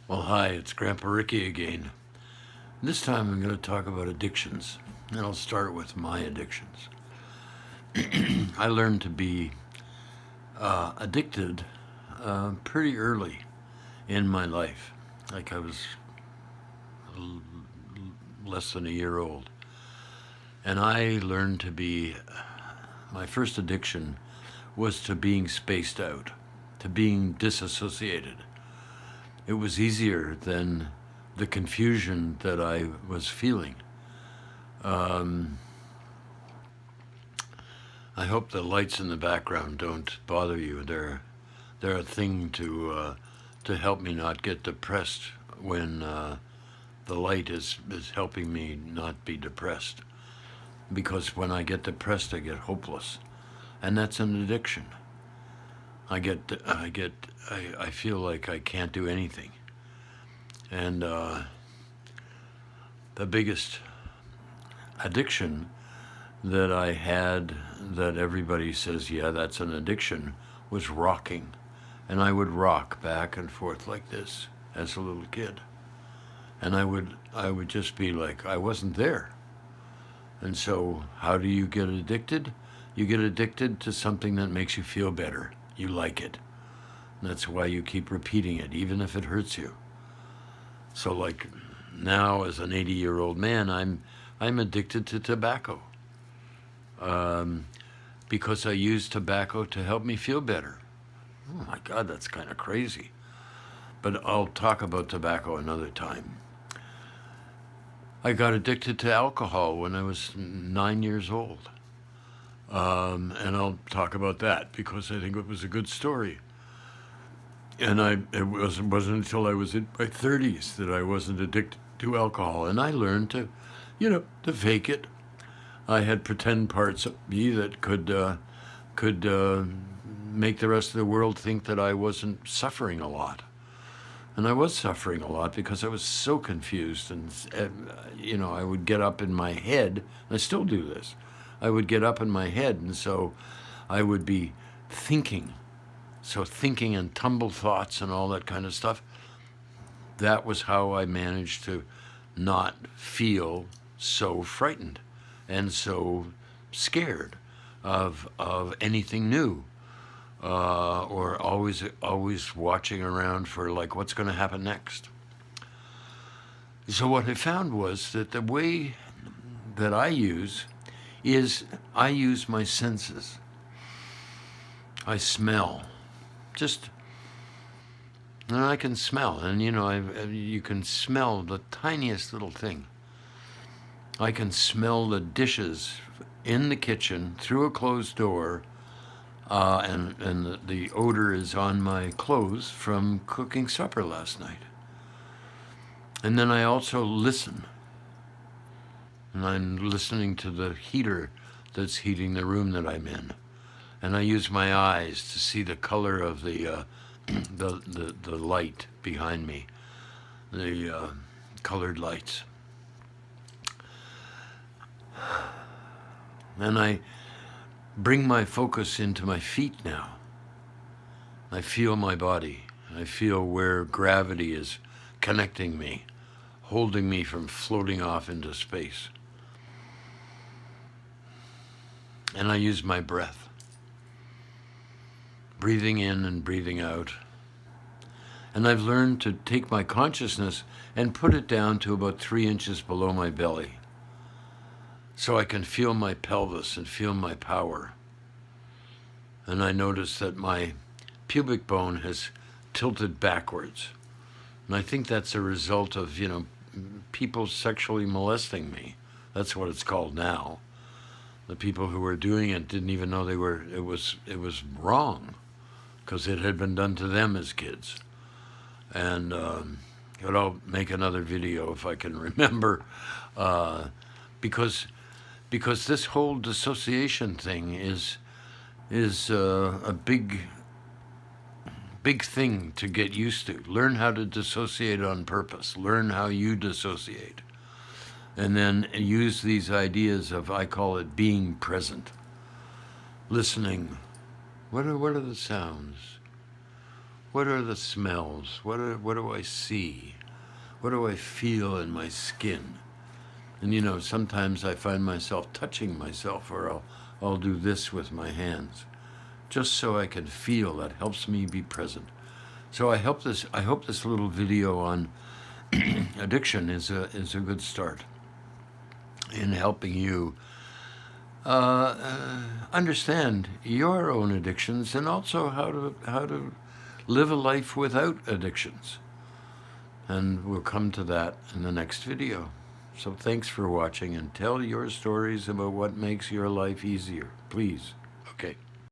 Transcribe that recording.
Well, hi, it's Grandpa Ricky again. This time I'm going to talk about addictions, and I'll start with my addictions. I learned to be addicted pretty early in my life, like I was less than a year old. And I learned to be, my first addiction was to being spaced out, to being disassociated. It was easier than the confusion that I was feeling. I hope the lights in the background don't bother you. They're a thing to help me not get depressed when the light is helping me not be depressed. Because when I get depressed, I get hopeless, and that's an addiction. I feel like I can't do anything, and the biggest addiction that I had that everybody says, yeah, that's an addiction, was rocking. And I would rock back and forth like this as a little kid. And I would just be like I wasn't there. And so how do you get addicted? You get addicted to something that makes you feel better. You like it. And that's why you keep repeating it, even if it hurts you. So like now as an 80-year-old man, I'm addicted to tobacco. Because I use tobacco to help me feel better. Oh my God, that's kind of crazy. But I'll talk about tobacco another time. I got addicted to alcohol when I was 9 years old. And I'll talk about that because I think it was a good story. And it wasn't until I was in my 30s that I wasn't addicted to alcohol. And I learned to fake it. I had pretend parts of me that could make the rest of the world think that I wasn't suffering a lot. And I was suffering a lot because I was so confused. And I would get up in my head, and I still do this. I would get up in my head, and so I would be thinking. So thinking and tumble thoughts and all that kind of stuff. That was how I managed to not feel so frightened and so scared of anything new, or always watching around for like what's going to happen next. So what I found was that the way that I use is I use my senses. I smell, just and I can smell, and you can smell the tiniest little thing. I can smell the dishes in the kitchen through a closed door, and the odor is on my clothes from cooking supper last night. And then I also listen, and I'm listening to the heater that's heating the room that I'm in, and I use my eyes to see the color of the the light behind me, the colored lights. And I bring my focus into my feet now. I feel my body. I feel where gravity is connecting me, holding me from floating off into space. And I use my breath, breathing in and breathing out. And I've learned to take my consciousness and put it down to about 3 inches below my belly, so I can feel my pelvis and feel my power. And I notice that my pubic bone has tilted backwards. And I think that's a result of, people sexually molesting me. That's what it's called now. The people who were doing it didn't even know it was wrong, because it had been done to them as kids. And but I'll make another video if I can remember, because this whole dissociation thing is a big thing to get used to. Learn how to dissociate on purpose. Learn how you dissociate. And then use these ideas of, I call it being present. Listening. What are the sounds? What are the smells? What do I see? What do I feel in my skin? And sometimes I find myself touching myself, or I'll do this with my hands, just so I can feel. That helps me be present. So I hope this little video on addiction is a good start in helping you understand your own addictions, and also how to live a life without addictions. And we'll come to that in the next video. So thanks for watching, and tell your stories about what makes your life easier, please.